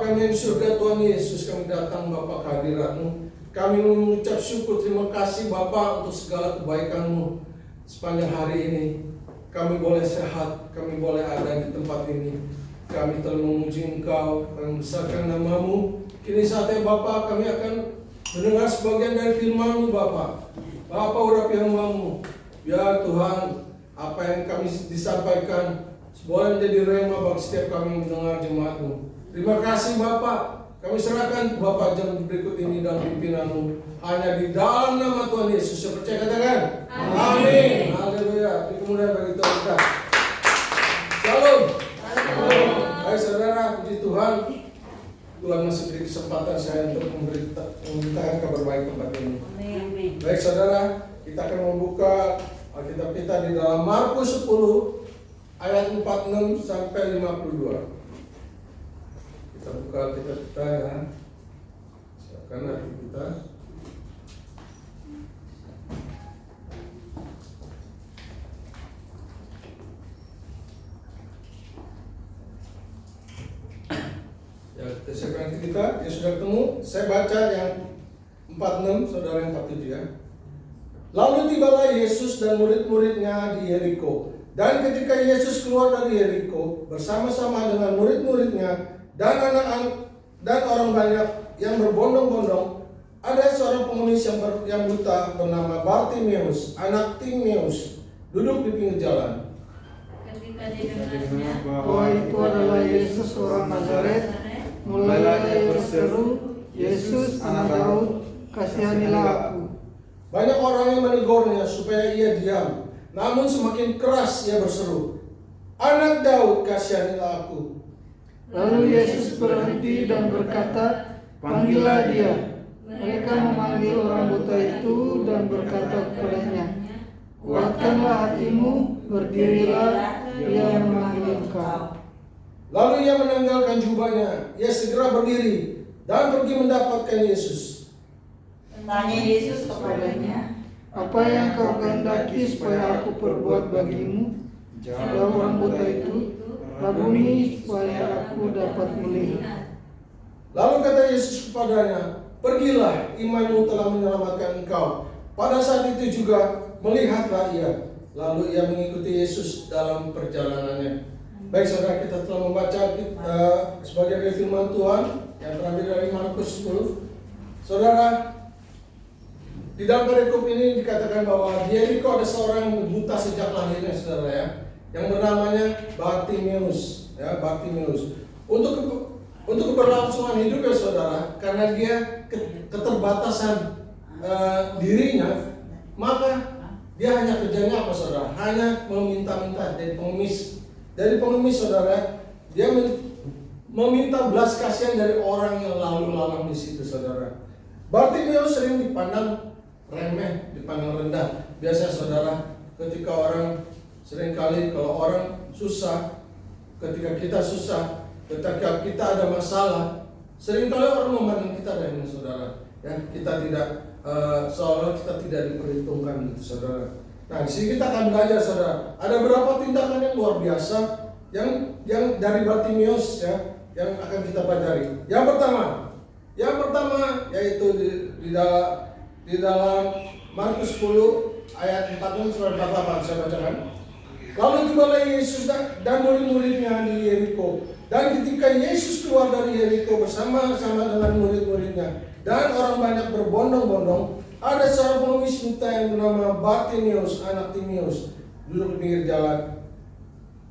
kami yang di surga, Tuhan Yesus, kami datang Bapa ke hadirat-Mu. Kami mengucap syukur, terima kasih Bapa untuk segala kebaikan-Mu sepanjang hari ini. Kami boleh sehat, kami boleh ada di tempat ini. Kami telah memuji Engkau, kami membesarkan nama-Mu. Kini saatnya Bapa, kami akan mendengar sebagian dari firman-Mu Bapa. Bapa, urapi hamba-Mu. Biar Tuhan, apa yang kami disampaikan boleh menjadi rema bagi setiap kami yang mendengar jemaat-Mu. Terima kasih Bapak. Kami serahkan Bapak jam berikut ini dalam pimpinan-Mu. Hanya di dalam nama Tuhan Yesus. Saya percaya, katakan amin. Haleluya. Kemudian bagi Tuhan kita. Shalom. Baik saudara, puji Tuhan. Tuhan masih beri kesempatan saya untuk memberitakan kabar baik tempat ini. Baik saudara, kita akan membuka Alkitab kita di dalam Markus 10 ayat 46 sampai 52. Kita buka Alkitab kita ya. Siapkan hati kita. Ya, kita siapkan hati kita. Ya sudah ketemu. Saya baca yang 46, saudara yang 47 ya. Lalu tibalah Yesus dan murid-muridnya di Yeriko. Dan ketika Yesus keluar dari Yeriko bersama-sama dengan murid-muridnya dan anak-anak dan orang banyak yang berbondong-bondong, ada seorang pengemis yang buta bernama Bartimeus, anak Timeus, duduk di pinggir jalan. Ketika didengarnya bahwa itu adalah Yesus orang Nazaret, mulailah ia berseru, "Yesus, anak Daud, kasihanilah aku." Banyak orang yang menegurnya supaya ia diam. Namun semakin keras ia berseru, "Anak Daud, kasihanilah aku." Lalu Yesus berhenti dan berkata, "Panggillah dia." Mereka memanggil orang buta itu dan berkata kepadanya, "Kuatkanlah hatimu, berdirilah, dia memanggil engkau." Lalu ia menanggalkan jubahnya, ia segera berdiri dan pergi mendapatkan Yesus. Tanya Yesus kepadanya, "Apa yang kau kehendaki supaya aku perbuat bagimu?" Jawab orang buta itu, "Rabuni, supaya aku dapat melihat." Lalu kata Yesus kepadanya, "Pergilah, imanmu telah menyelamatkan engkau." Pada saat itu juga melihatlah ia. Lalu ia mengikuti Yesus dalam perjalanannya. Baik saudara, kita telah membaca sebagian dari firman Tuhan yang terambil dari Markus 10. Saudara, di dalam perikop ini dikatakan bahwa di Yeriko ada seorang yang buta sejak lahirnya, saudara ya, yang bernamanya Bartimeus, ya, Bartimeus. Untuk keberlangsungan hidup ya saudara, karena dia keterbatasan dirinya, maka dia hanya kerjanya apa saudara? Hanya meminta-minta dari pengemis. Dari pengemis saudara, dia meminta belas kasihan dari orang yang lalu lalang di situ saudara. Bartimeus sering dipandang remeh, dipandang rendah. Biasa saudara, ketika orang seringkali kalau orang susah, ketika kita susah, ketika kita ada masalah, seringkali orang memandang kita remeh saudara. Ya, kita tidak seolah kita tidak diperhitungkan gitu saudara. Nah, di sini kita akan belajar saudara. Ada beberapa tindakan yang luar biasa yang dari Bartimeus ya, yang akan kita pelajari. Yang pertama yaitu di dalam Markus 10 ayat 46 sampai 48 saya bacakan. Lalu tibalah Yesus dan murid-muridnya di Yeriko. Dan ketika Yesus keluar dari Yeriko bersama-sama dengan murid-muridnya dan orang banyak berbondong-bondong, ada seorang pengemis buta yang bernama Bartimeus, anak Timeus, duduk di pinggir jalan.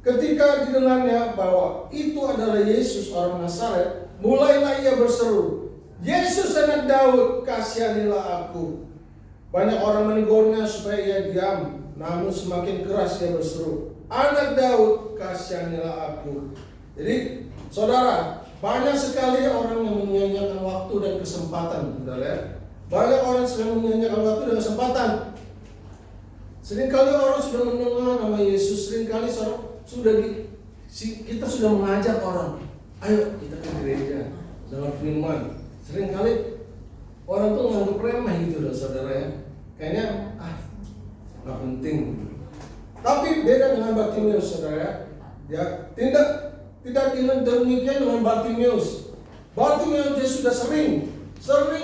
Ketika didengarnya bahwa itu adalah Yesus orang Nazaret, mulailah ia berseru, "Yesus anak Daud, kasihanilah aku." Banyak orang menegurnya supaya ia diam, namun semakin keras ia berseru, "Anak Daud, kasihanilah aku." Jadi, saudara, banyak sekali orang yang menyia-nyiakan waktu dan kesempatan, saudara ya. Banyak orang sedang menyia-nyiakan waktu dan kesempatan. Seringkali orang sudah mendengar nama Yesus, seringkali kita sudah mengajak orang, "Ayo kita ke gereja, dengar firman." Seringkali orang tuh nganggap remeh gitu loh saudara ya. Kayaknya nggak penting. Tapi beda dengan Bartimeus saudara ya. Tidak demikian dengan Bartimeus. Bartimeus dia sudah sering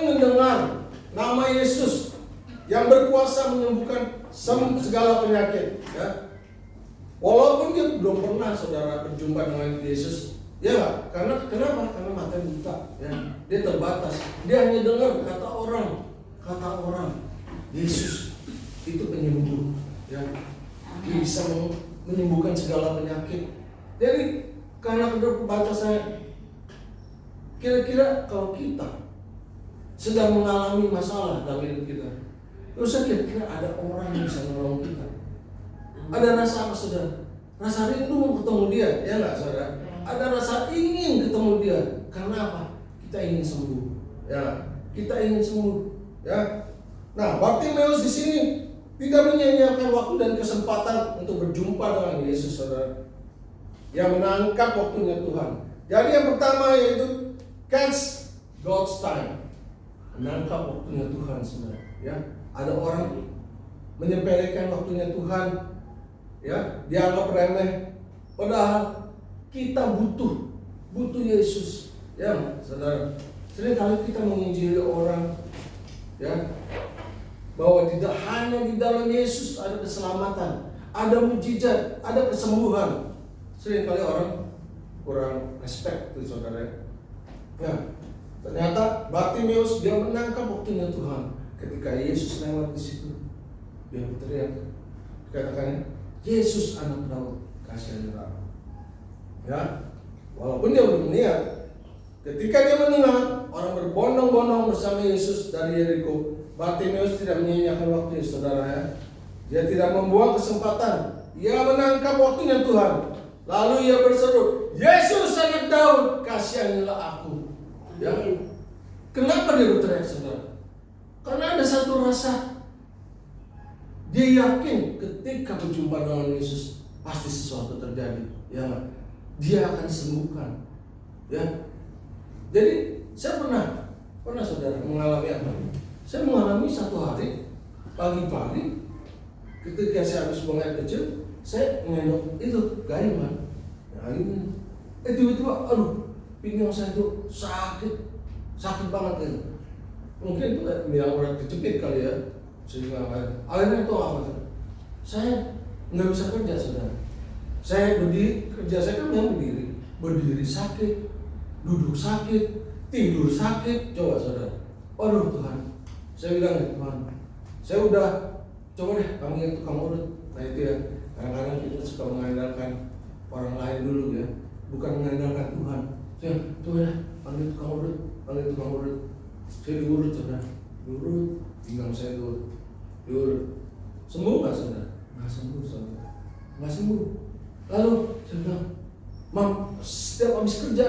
mendengar nama Yesus yang berkuasa menyembuhkan segala penyakit. Ya. Walaupun dia belum pernah saudara berjumpa dengan Yesus, ya nggak? Kenapa? Karena mata buta. Ya. Dia terbatas. Dia hanya dengar kata orang, Yesus itu penyembuh. Ya. Dia bisa menyembuhkan segala penyakit. Jadi karena keterbatasannya, kira-kira kalau kita sedang mengalami masalah dalam hidup kita, terus kira-kira ada orang yang bisa menolong kita. Ada rasa apa saudara? Rasa rindu ketemu dia, ya nggak saudara? Ada rasa ingin ketemu dia. Karena apa? Kita ingin sembuh, ya. Kita ingin sembuh, ya. Nah, Bartimeus di sini tidak menyia-nyiakan waktu dan kesempatan untuk berjumpa dengan Yesus, saudara. Yang menangkap waktunya Tuhan. Jadi yang pertama yaitu catch God's time, menangkap waktunya Tuhan, saudara. Ya, ada orang menyepelekan waktunya Tuhan, ya, dianggap remeh. Padahal kita butuh Yesus, ya, saudara. Seringkali kita menginjili orang, ya, bahwa tidak hanya di dalam Yesus ada keselamatan, ada mujizat, ada kesembuhan. Seringkali orang kurang respect tuh saudara. Ya, ternyata Bartimeus dia menangkap waktunya Tuhan. Ketika Yesus lewat di situ, dia berteriak, dikatakan, Yesus anak Daud, kasihanilah aku. Ya, walaupun dia belum niat, ketika dia mendengar orang berbondong-bondong bersama Yesus dari Yeriko, Bartimeus tidak menyia-nyiakan waktunya, saudara. Ya, dia tidak membuang kesempatan. Ia menangkap waktunya Tuhan. Lalu ia berseru, Yesus anak Daud, kasihanilah aku. Ya. Kenapa dia berteriak, saudara? Karena ada satu rasa. Dia yakin ketika berjumpa dengan Yesus pasti sesuatu terjadi. Ya, dia akan disembuhkan. Ya. Jadi saya pernah saudara mengalami apa? Saya mengalami satu hari pagi-pagi ketika saya habis buang air kecil, saya mengendong itu gayung kan. Gayung. Tiba-tiba aduh, pinggang saya itu sakit banget gitu. Mungkin itu bilang orang kejepit kali ya. Sehingga akhirnya itu apa? Saya nggak bisa kerja, saudara. Saya berdiri kerja, saya kan yang berdiri sakit, duduk sakit, tidur sakit. Coba saudara. Waduh Tuhan, saya bilang Tuhan, saya udah coba deh panggil tukang urut. Nah itu ya, kadang-kadang kita suka mengandalkan orang lain dulu ya, bukan mengandalkan Tuhan. Saya coba deh panggil tukang urut. Saya diurut, saudara, diurut, pinggang saya diurut. Sembuh nggak saudara? Nggak sembuh, saudara. Nggak sembuh. Lalu saya bilang, Mam, setiap habis kerja,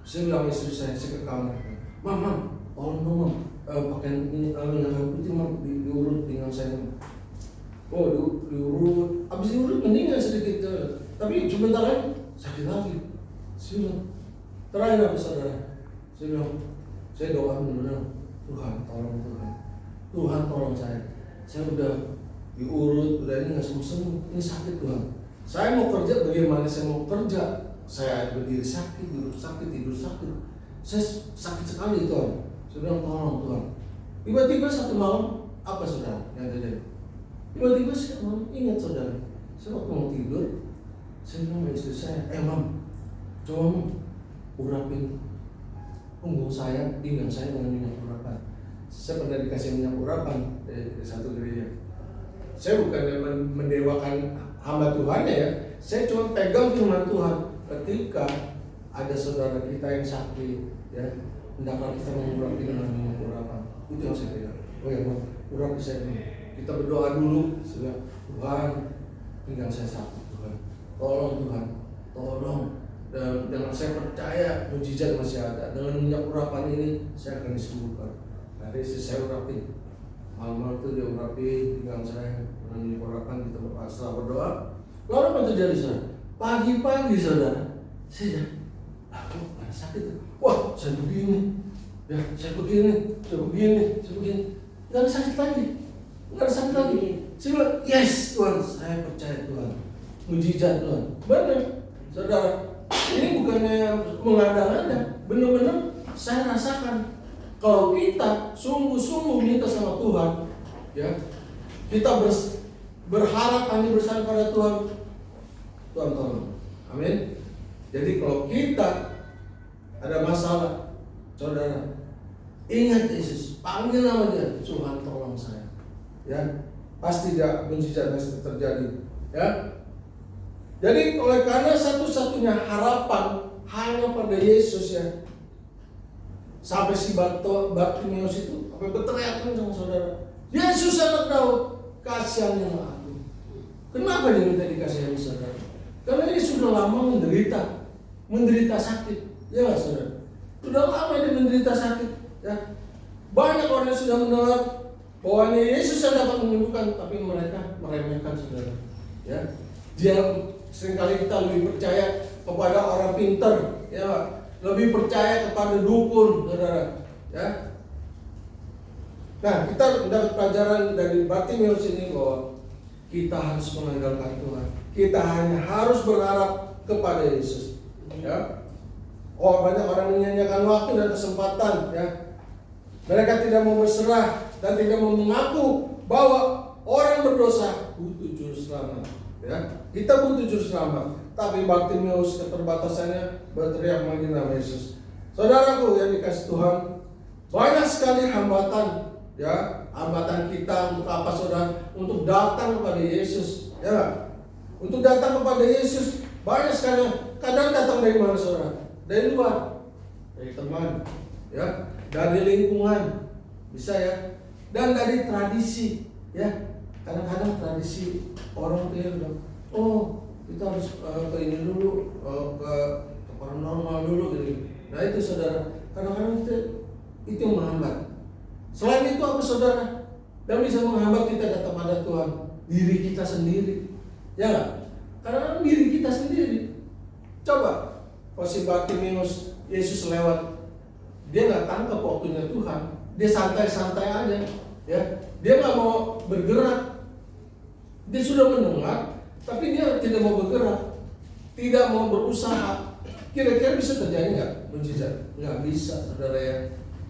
saya bilang istri saya ke kamar, Mam, tolong dong Mam, pakaian ini minyak putih Mam, diurut pinggang saya. Oh, diurut, habis diurut mendingan sedikit, tapi sebentar lagi sakit lagi. Saya bilang, terakhir apa saudara? Saya bilang, saya doa benar-benar, Tuhan tolong saya udah diurut, udah ini nggak sembuh, ini sakit Tuhan. Saya mau kerja, bagaimana saya mau kerja? Saya berdiri sakit, duduk sakit, tidur sakit. Saya sakit sekali Tuhan. Saya bilang tolong Tuhan. Tiba-tiba satu malam, apa saudara yang terjadi? Tiba-tiba saya ingat saudara, saya waktu mau tidur, saya bilang sama istri saya, Mam, coba Mam, urapin punggung saya, pinggang saya dengan minyak urapan. Saya pernah dikasih minyak urapan dari satu gereja. Saya bukan mendewakan hamba Tuhan ya, saya cuma pegang firman Tuhan. Ketika ada saudara kita yang sakit, ya, hendaklah kita mengurapi dengan minyak urapan. Itu yang saya pegang. Oh ya, urapi saya dulu. Kita berdoa dulu, Tuhan, pinggang saya sakit Tuhan. Tolong Tuhan, tolong. Dan saya percaya mujizat masih ada. Dengan minyak urapan ini saya akan disembuhkan. Nah, istri saya urapin. Malam-malam itu dia urapin pinggang saya dengan minyak urapan. Kita setelah berdoa. Lalu apa terjadi saudara? Pagi-pagi saudara, saya aku ada sakit. Wah, saya begini. Ya, saya begini. Nggak ada sakit lagi. Saya bilang, yes Tuhan, saya percaya Tuhan. Mujizat Tuhan. Benar, saudara. Ini bukannya mengada-ngada, saya rasakan kalau kita sungguh-sungguh minta sama Tuhan, ya, kita berharap hanya bersama pada Tuhan, Tuhan tolong. Amin. Jadi kalau kita ada masalah, saudara, ingat Yesus, panggil nama Dia, Tuhan tolong saya. Ya, pasti dia mujizat terjadi. Ya. Jadi oleh karena satu-satunya harapan hanya pada Yesus, ya. Sampai si Bartimeus itu sampai berteriak sama saudara, Yesus anak Daud, kasihanilah aku. Kenapa dia minta dikasihani, saudara? Karena dia sudah lama menderita sakit, ya nggak, saudara? Sudah lama dia menderita sakit, ya. Banyak orang yang sudah mendengar bahwa Yesus yang dapat menyembuhkan, tapi mereka meremehkan, saudara. Ya, dia seringkali kita lebih percaya kepada orang pintar, ya, lebih percaya kepada dukun, saudara. Ya. Nah, kita mendapat pelajaran dari Bartimeus ini bahwa kita harus mengandalkan Tuhan. Kita hanya harus berharap kepada Yesus. Ya. Oh, banyak orang menyanyiakan waktu dan kesempatan, ya. Mereka tidak mau berserah dan tidak mau mengaku bahwa orang berdosa butuh juru selamat. Ya, kita butuh juru selamat. Tapi Bartimeus keterbatasannya berteriak memanggil nama Yesus. Saudaraku yang dikasih Tuhan, banyak sekali hambatan, ya, hambatan kita untuk apa, saudara? Untuk datang kepada Yesus, ya. Untuk datang kepada Yesus banyak sekali. Kadang datang dari mana, saudara? Dari luar, dari teman, ya, dari lingkungan, bisa, ya, dan dari tradisi, ya. Kadang-kadang tradisi orang tuh bilang, oh, kita harus ke ini dulu, ke paranormal dulu gitu. Nah itu, saudara, kadang-kadang itu yang menghambat. Selain itu apa, saudara? Dan bisa menghambat kita datang pada Tuhan, diri kita sendiri, ya nggak? Kadang-kadang diri kita sendiri. Coba, posisi Bartimeus, Yesus lewat, dia nggak tangkap waktunya Tuhan, dia santai-santai aja, ya. Dia nggak mau bergerak, dia sudah mendengar, tapi dia tidak mau bergerak, tidak mau berusaha. Kira-kira bisa terjadi nggak mujizat? Nggak bisa, saudara, ya.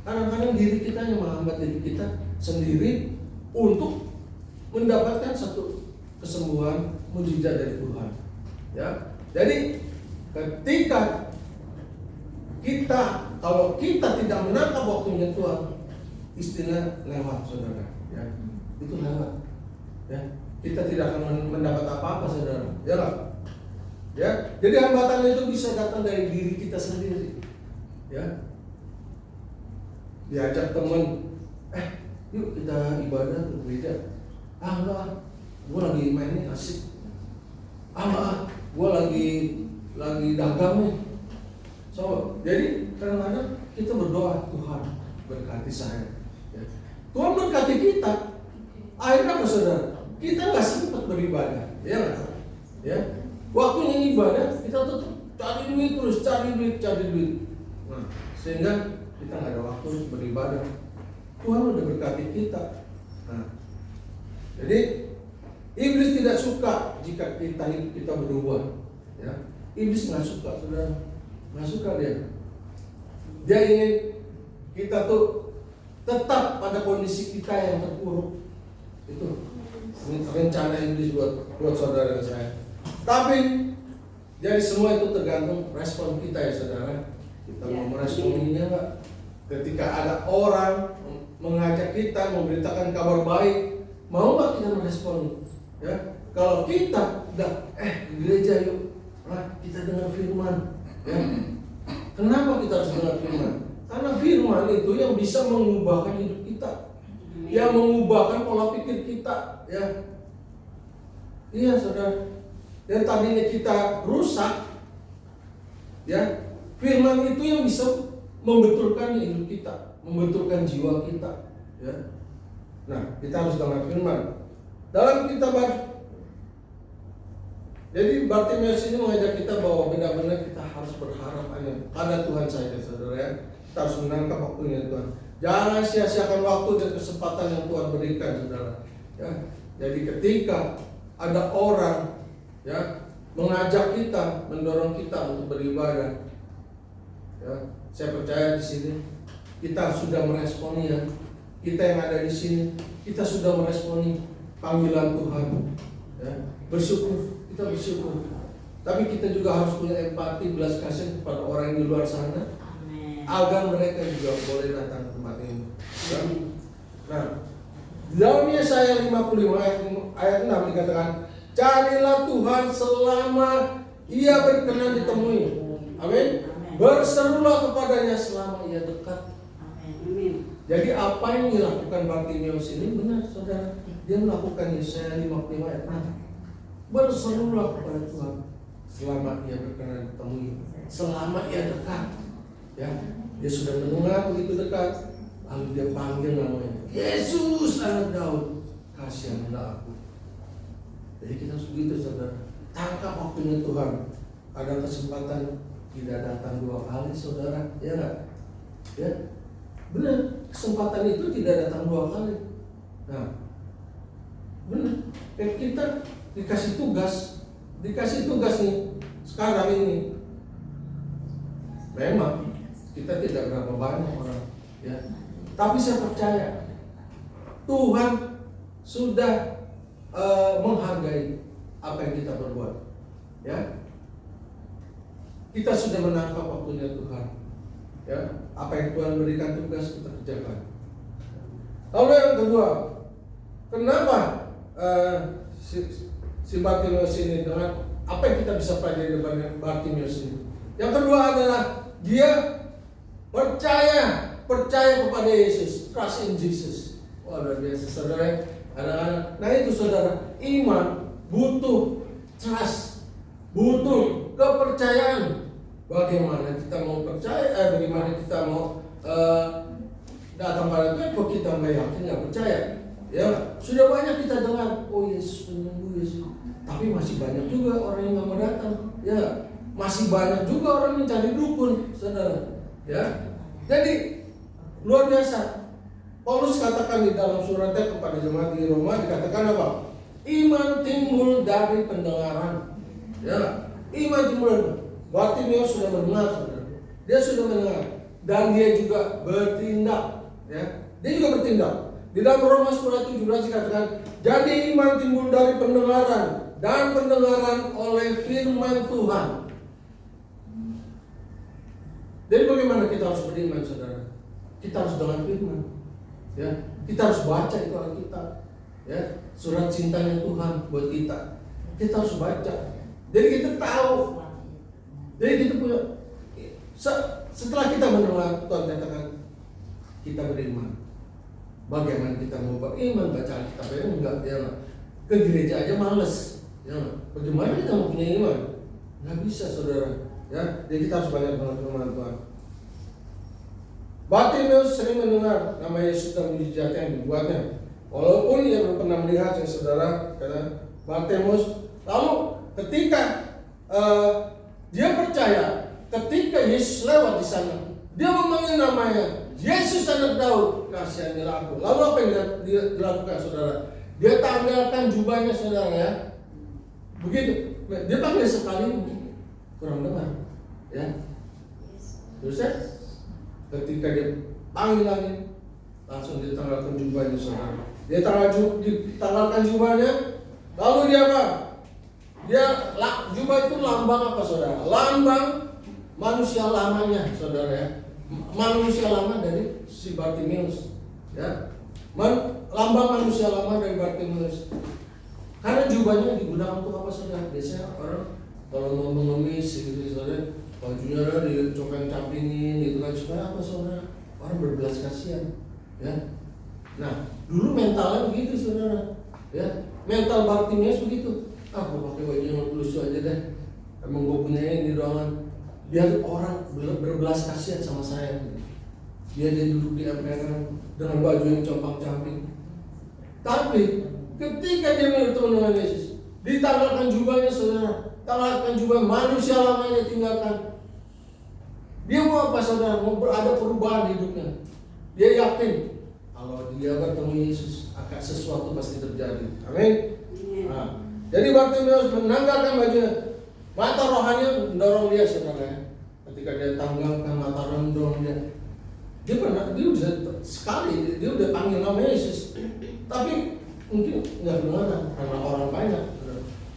Kadang-kadang diri kita yang menghambat diri kita sendiri untuk mendapatkan satu kesembuhan mujizat dari Tuhan. Ya, jadi ketika kalau kita tidak menangkap waktunya Tuhan, istilah lewat, saudara. Ya, itu lewat. Ya, kita tidak akan mendapat apa-apa, saudara. Ya nggak? Ya, jadi hambatan itu bisa datang dari diri kita sendiri. Ya, diajak teman, yuk kita ibadah ke gereja. Enggak, gue lagi main nih, asik. Enggak, gue lagi dagang nih. So, jadi kadang-kadang kita berdoa, Tuhan berkati saya. Ya. Tuhan berkati kita. Akhirnya apa, saudara? Kita nggak sempat beribadah, ya nggak? Ya, waktunya ibadah kita tetap cari duit terus, cari duit. Nah, sehingga kita nggak ada waktu untuk beribadah. Tuhan udah berkati kita. Nah, jadi iblis tidak suka jika kita berubah. Ya, iblis nggak suka, saudara, nggak suka dia. Dia ingin kita tuh tetap pada kondisi kita yang terpuruk. Itu rencana iblis buat saudara dan saya. Tapi jadi semua itu tergantung respon kita, ya, saudara. Kita mau meresponinya nggak? Ketika ada orang mengajak kita memberitakan kabar baik, mau nggak kita merespon? Ya, kalau kita udah ke gereja yuk, kita dengar firman. Ya, kenapa kita harus dengar firman? Karena firman itu yang bisa mengubahkan hidup kita, yang mengubahkan pola pikir kita, ya. Iya, saudara. Dan tadinya kita rusak, ya, firman itu yang bisa membetulkan hidup kita, membetulkan jiwa kita, ya. Nah, kita harus dengar firman. Dalam kitab jadi Bartimeus ini mengajak kita bahwa benar-benar kita harus berharap hanya pada Tuhan saja, saudara, ya. Kita harus menangkap waktunya Tuhan. Jangan sia-siakan waktu dan kesempatan yang Tuhan berikan, saudara. Ya, jadi ketika ada orang, ya, mengajak kita, mendorong kita untuk beribadah, Ya, saya percaya di sini kita sudah meresponi ya. Kita yang ada di sini, kita sudah meresponi panggilan Tuhan. Ya, bersyukur, kita bersyukur. Tapi kita juga harus punya empati, belas kasih kepada orang yang di luar sana, agar mereka juga boleh datang ke tempat ini. Ya. Nah, di dalam Yesaya 55 ayat 6 dikatakan, carilah Tuhan selama Ia berkenan ditemui. Amin. Berserulah kepadanya selama Ia dekat. Jadi apa yang dilakukan Bartimeus ini benar, saudara. Dia melakukan Yesaya 55 ayat 6. Berserulah kepada Tuhan selama Ia berkenan ditemui, selama Ia dekat. Ya, dia sudah mendengar begitu dekat, lalu dia panggil namanya, Yesus anak Daud, kasihanilah aku. Jadi kita harus begitu, saudara. Tangkap waktunya Tuhan. Ada kesempatan tidak datang 2 kali, saudara, ya nggak? Ya, benar. Kesempatan itu tidak datang 2 kali. Nah, benar. Kita dikasih tugas nih sekarang ini. Memang kita tidak berapa banyak orang, ya. Tapi saya percaya Tuhan sudah menghargai apa yang kita perbuat, ya. Kita sudah menangkap waktunya Tuhan, ya. Apa yang Tuhan berikan tugas kita kerjakan. Lalu yang kedua, kenapa si Bartimeus ini, dengan apa yang kita bisa pelajari dari Bartimeus ini? Yang kedua adalah dia percaya kepada Yesus, trust in Jesus. Wah, luar biasa, saudara. Anak-anak, nah itu saudara, iman butuh trust, butuh kepercayaan. Bagaimana kita mau percaya, bagaimana kita mau datang pada Tuhan kok kita nggak yakin, nggak percaya? Ya, sudah banyak kita dengar, oh Yesus penyembuh, Yesus. Tapi masih banyak juga orang yang nggak mau datang. Ya, masih banyak juga orang yang cari dukun, saudara. Ya, jadi luar biasa. Paulus katakan di dalam suratnya kepada jemaat di Roma, dikatakan apa? Iman timbul dari pendengaran. Ya, iman timbul. Bartimeus sudah mendengar, saudara. Dia sudah mendengar dan dia juga bertindak. Ya, dia juga bertindak. Di dalam Roma 10:17 dikatakan, jadi iman timbul dari pendengaran dan pendengaran oleh firman Tuhan. Jadi bagaimana kita harus beriman, saudara? Kita harus dengan firman. Ya, kita harus baca itu Alkitab. Ya, surat cintanya Tuhan buat kita. Kita harus baca. Jadi kita tahu. Jadi kita punya. Setelah kita mendengar Tuhan katakan, kita beriman. Bagaimana kita mau beriman baca Alkitab? Ya enggak, ya. Ke gereja aja males. Ya, bagaimana kita mau punya iman? Nggak bisa, saudara. Ya, jadi kita harus banyak dengan firman Tuhan. Bartimeus sering mendengar nama Yesus dan mujizat yang dibuatnya, walaupun ia belum pernah melihat, yang saudara, kata Bartimeus. Lalu ketika dia percaya, ketika Yesus lewat di sana, dia memanggil namanya, Yesus anak Daud, kasihanilah aku. Lalu apa yang dia dilakukan, saudara? Dia tanggalkan jubahnya, saudara, ya. Begitu, dia panggil sekali, kurang dengar, ya. Terus ketika dia panggil lagi, langsung ditanggalkan jubahnya, saudara. Dia ditanggalkan jubahnya, lalu dia apa? Jubah itu lambang apa, saudara? Lambang manusia lamanya, saudara, ya. Manusia lama dari si Bartimeus, ya. Lambang manusia lama dari Bartimeus. Karena jubahnya digunakan untuk apa, saudara? Biasanya orang kalau mau mengemis gitu, saudara, bajunya dicopeng-capingin gitu kan, supaya apa, saudara? Orang berbelas kasihan, ya. Nah, dulu mentalnya begitu, saudara, ya. Mental Bartimeus begitu. Gue pakai baju yang lusuh aja deh. Emang gue punya ini doangan. Biar orang berbelas kasihan sama saya. Dia duduk di emperan dengan baju yang compang-camping. Tapi ketika dia bertemu dengan Yesus, ditanggalkan jubahnya, saudara. Tanggalkan jubah, manusia lamanya tinggalkan. Dia mau apa, saudara? Mau ada perubahan hidupnya. Dia yakin kalau dia bertemu Yesus, akan sesuatu pasti terjadi. Amin. Nah, jadi Bartimeus menanggalkan bajunya. Mata rohani mendorong dia, saudara. ketika dia tanggalkan mata rendong dia udah sekali dia udah panggil nama Yesus, tapi mungkin nggak kedengaran karena orang banyak.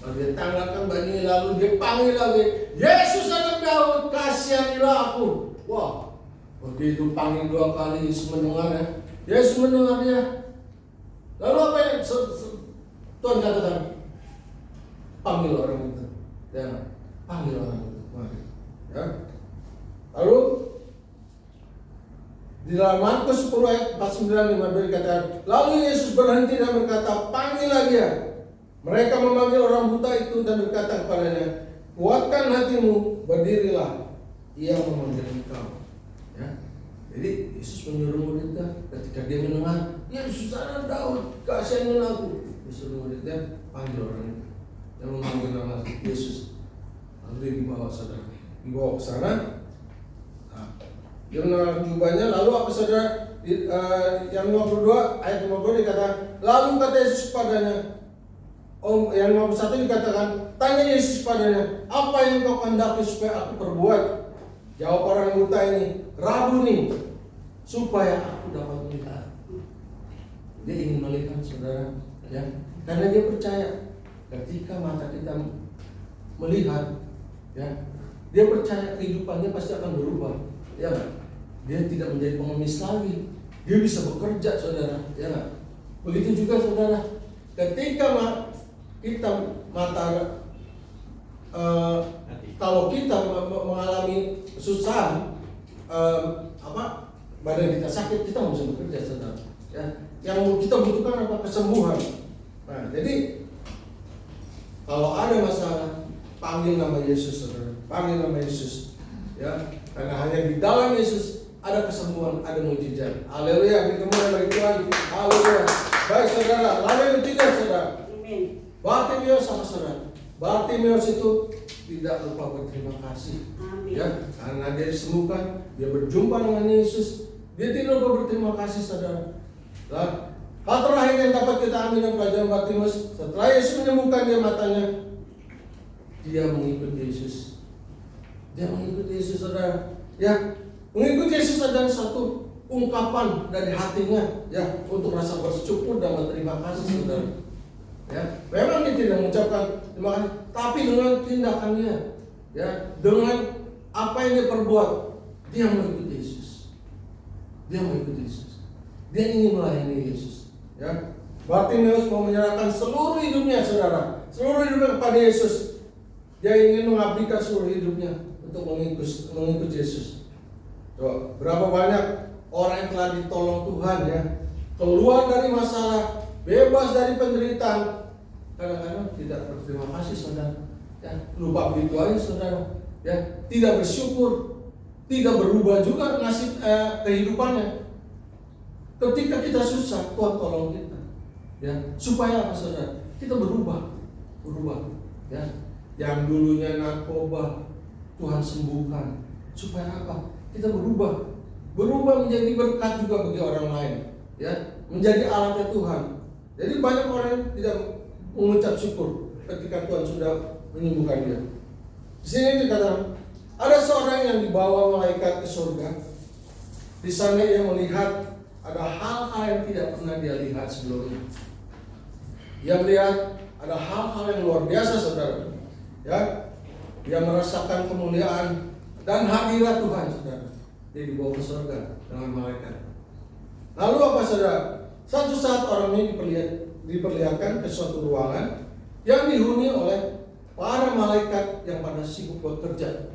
Lalu dia tanggalkan bani, lalu dia panggil lagi, Yesus anak Daud, kasihanilah aku. Wah, begitu panggil 2 kali, Yesus mendengar ya. Yesus mendengar dia. Lalu apa yang Tuhan katakan? Panggil orang itu, ya, panggil orang itu, mari, ya. Lalu di dalam Markus 10 ayat 49-52 dikatakan, lalu Yesus berhenti dan berkata, panggillah dia. Mereka memanggil orang buta itu dan berkata kepadanya, kuatkan hatimu, berdirilah, ia memanggil engkau. Ya. Jadi Yesus menyuruh muridnya ketika dia mendengar, Yesus anak Daud, kasihanilah aku. Disuruh muridnya panggil orang itu yang memanggil nama Yesus. Lalu dia dibawa saudara, dibawa ke sana. Nah, dia menaruh jubahnya. Lalu apa saudara? Yang 52 ayat 52 dikatakan, lalu kata Yesus kepadanya, yang 51 dikatakan, tanya Yesus padanya, apa yang kau kehendaki supaya aku perbuat? Jawab orang buta ini, Rabuni, supaya aku dapat melihat. Dia ingin melihat saudara, ya, karena dia percaya ketika mata kita melihat, ya, dia percaya kehidupannya pasti akan berubah, ya kan? Dia tidak menjadi pengemis lagi, dia bisa bekerja saudara, ya kan? Begitu juga saudara, ketika kita mata kalau kita mengalami kesusahan, badan kita sakit, kita nggak bisa bekerja saudara. Ya, yang kita butuhkan apa? Kesembuhan. Nah, jadi kalau ada masalah, panggil nama Yesus saudara, panggil nama Yesus. Ya, karena hanya di dalam Yesus ada kesembuhan, ada mujizat. Haleluya, ditemukan bagi Tuhan. Haleluya. Baik saudara, lalu yang ketiga saudara. Bartimeus sama saudara. Bartimeus itu tidak lupa berterima kasih. Amin. Ya, karena dia disembuhkan, dia berjumpa dengan Yesus, dia tidak lupa berterima kasih saudara. Nah, hal terakhir yang dapat kita ambil dari pelajaran Bartimeus, setelah Yesus menyembuhkan dia matanya, dia mengikuti Yesus. Dia mengikuti Yesus saudara. Ya, mengikuti Yesus adalah satu ungkapan dari hatinya, ya, untuk rasa bersyukur dan berterima kasih saudara. Ya, memang dia tidak mengucapkan terima kasih, tapi dengan tindakannya, ya, dengan apa yang dia perbuat, dia mengikuti Yesus. Dia mengikuti Yesus. Dia ingin melayani Yesus. Ya, Bartimeus mau menyerahkan seluruh hidupnya, saudara, seluruh hidupnya kepada Yesus. Dia ingin mengabdikan seluruh hidupnya untuk mengikuti Yesus. Tuh, berapa banyak orang yang telah ditolong Tuhan, ya, keluar dari masalah, bebas dari penderitaan, kadang-kadang tidak berterima kasih saudara, ya, lupa begitu aja saudara, ya, tidak bersyukur, tidak berubah juga nasib kehidupannya. Ketika kita susah, Tuhan tolong kita, ya, supaya apa saudara? Kita berubah, ya. Yang dulunya narkoba, Tuhan sembuhkan, supaya apa? Kita berubah menjadi berkat juga bagi orang lain, ya, menjadi alatnya Tuhan. Jadi banyak orang yang tidak mengucap syukur ketika Tuhan sudah menyembuhkan dia. Di sini dikatakan ada seorang yang dibawa malaikat ke surga. Di sana ia melihat ada hal-hal yang tidak pernah dia lihat sebelumnya. Ia melihat ada hal-hal yang luar biasa saudara. Ya, dia merasakan kemuliaan dan hadirat Tuhan saudara. Dia dibawa ke surga dengan malaikat. Lalu apa saudara? Satu saat orang ini diperlihatkan ke suatu ruangan yang dihuni oleh para malaikat yang pada sibuk bekerja.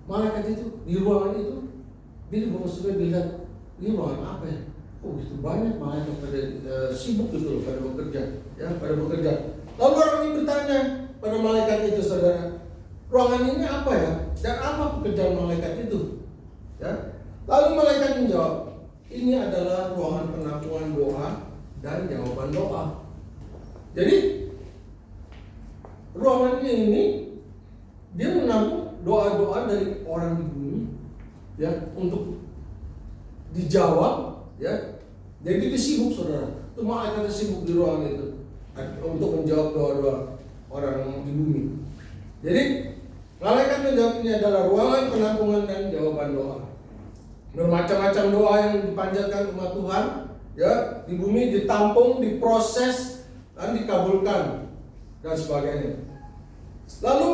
Malaikat itu di ruangan itu, dia dibawa ke surga, dilihat ini ruangan apa ya? Oh, gitu banyak malaikat pada sibuk gitu loh, pada bekerja, ya, pada bekerja. Lalu orang ini bertanya pada malaikat itu saudara, ruangan ini apa ya? Dan apa pekerjaan malaikat itu? Ya. Lalu malaikat menjawab, ini adalah ruangan penampungan doa dan jawaban doa. Jadi ruangan ini dia menampung doa-doa dari orang di bumi, ya, untuk dijawab, ya. Jadi disibuk saudara, itu malaikat sibuk di ruangan itu untuk menjawab doa-doa orang di bumi. Jadi Malaikat menjawab ini adalah ruangan penampungan dan jawaban doa. Bermacam-macam doa yang dipanjatkan umat Tuhan, ya, di bumi ditampung, diproses, dan dikabulkan dan sebagainya. Lalu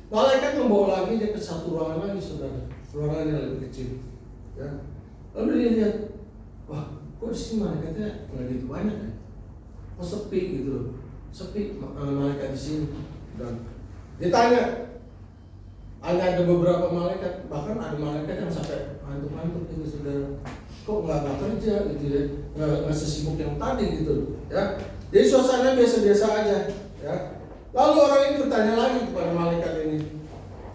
malaikat membawa lagi dia ke satu ruangan lagi, saudara, ruangan yang lebih kecil. Ya. Lalu dia lihat, wah, kok di sini malaikatnya nggak gitu banyak ya? Kok sepi gitu loh, sepi malaikat di sini. Dan ditanya, hanya ada beberapa malaikat, bahkan ada malaikat yang sampai ngantuk-ngantuk itu, saudara. Kok nggak kerja gitu ya, nggak sesibuk yang tadi gitu, ya. Jadi suasana biasa-biasa aja, ya. Lalu orang ini bertanya lagi kepada malaikat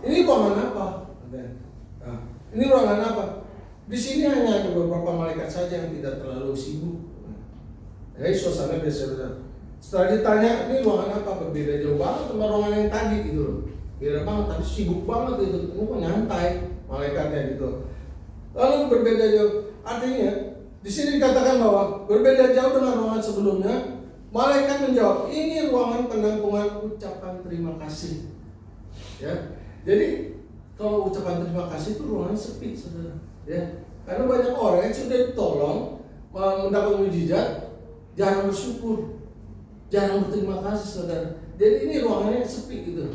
ini ruangan apa? Nah, ini ruangan apa? Di sini hanya ada beberapa malaikat saja yang tidak terlalu sibuk. Jadi suasana biasa-biasa. Setelah ditanya, ini ruangan apa? Berbeda jauh banget sama ruangan yang tadi gitu loh. Beda banget, tapi sibuk banget itu. Ini kok nyantai malaikatnya gitu. Lalu berbeda jauh. Artinya di sini dikatakan bahwa berbeda jauh dengan ruangan sebelumnya. Malaikat menjawab, ini ruangan penampungan ucapan terima kasih. Ya, jadi kalau ucapan terima kasih itu ruangan sepi, saudara. Ya, karena banyak orang yang sudah ditolong mendapat mukjizat, jarang bersyukur, jarang berterima kasih, saudara. Jadi ini ruangannya sepi gitu.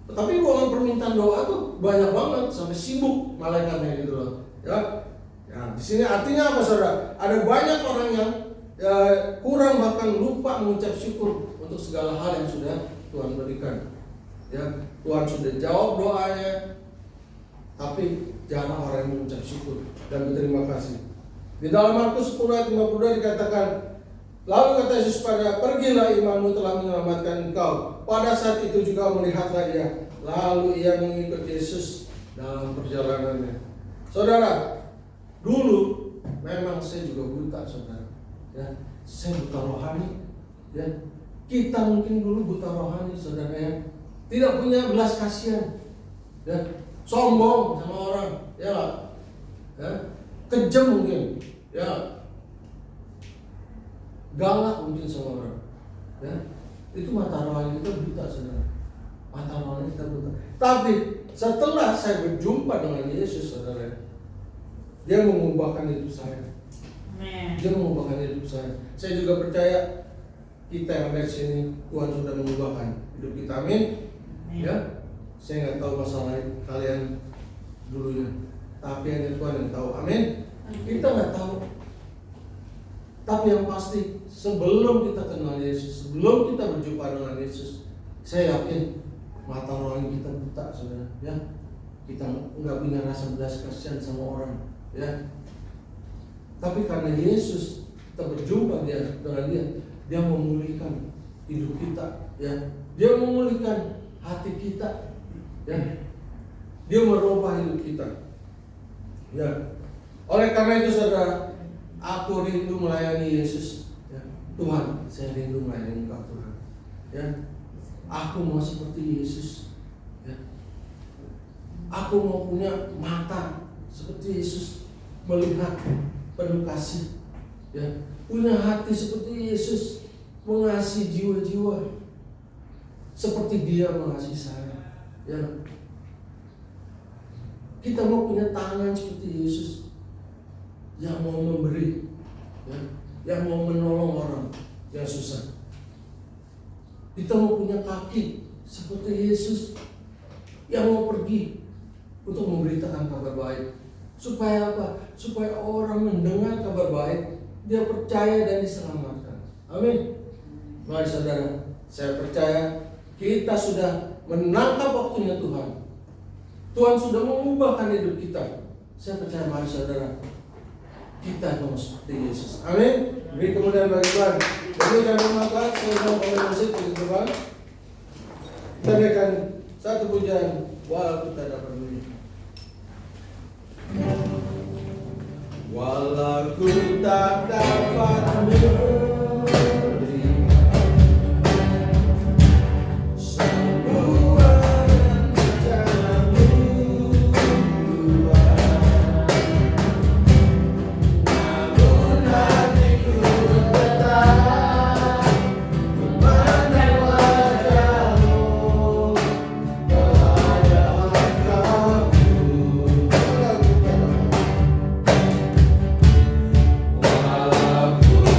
Tapi ruangan permintaan doa tuh banyak banget, sampai sibuk malaikatnya gitu loh. Ya, ya di sini artinya apa, saudara? Ada banyak orang yang kurang bahkan lupa mengucap syukur untuk segala hal yang sudah Tuhan berikan. Ya, Tuhan sudah jawab doanya, tapi jarang orang yang mengucap syukur dan berterima kasih. Di dalam Markus 10 ayat 52 dikatakan, lalu kata Yesus pada, pergilah, imanmu telah menyelamatkan engkau. Pada saat itu juga melihatlah dia, lalu ia mengikut Yesus dalam perjalanannya. Saudara, dulu memang saya juga buta, saudara. Ya, saya buta rohani. Ya, kita mungkin dulu buta rohani, saudara, ya. Tidak punya belas kasihan, ya, sombong sama orang, ya, kejam mungkin, ya, galak mungkin sama orang, ya. Itu mata rohani kita buta, saudara. Mata rohani kita buta. Tapi setelah saya berjumpa dengan Yesus, saudara, dia mengubahkan hidup saya. Dia mengubahkan hidup saya. Saya juga percaya kita yang ada di sini, Tuhan sudah mengubahkan hidup kita. Amin. Ya, saya nggak tahu masalah kalian dulunya, tapi hanya Tuhan yang tahu. Amin. Kita nggak tahu. Tapi yang pasti, sebelum kita kenal Yesus, sebelum kita berjumpa dengan Yesus, saya yakin mata rohani kita buta, saudara. Ya, kita nggak punya rasa belas kasihan sama orang. Ya. Tapi karena Yesus, kita berjumpa dengan dia memulihkan hidup kita, ya. Dia memulihkan hati kita, ya. Dia merubah hidup kita, ya. Oleh karena itu, saudara, aku rindu melayani Yesus, ya. Tuhan, saya rindu melayani Engkau, Tuhan, ya. Aku mau seperti Yesus, ya. Aku mau punya mata seperti Yesus, melihat penuh kasih, ya, punya hati seperti Yesus, mengasihi jiwa-jiwa seperti Dia mengasihi saya, ya. Kita mau punya tangan seperti Yesus yang mau memberi, ya, yang mau menolong orang yang susah. Kita mau punya kaki seperti Yesus yang mau pergi untuk memberitakan kabar baik. Supaya apa? Supaya orang mendengar kabar baik, dia percaya dan diselamatkan. Amin. Mari saudara, saya percaya kita sudah menangkap waktunya Tuhan. Tuhan sudah mengubahkan hidup kita. Saya percaya, mari saudara, kita mau seperti Yesus. Amin. Beri kemuliaan bagi Tuhan. Jadi kami makan, saya mau pemain musik bagi Tuhan. Kita berikan satu pujian walau kita dapat bunyi. Walau ku tak dapat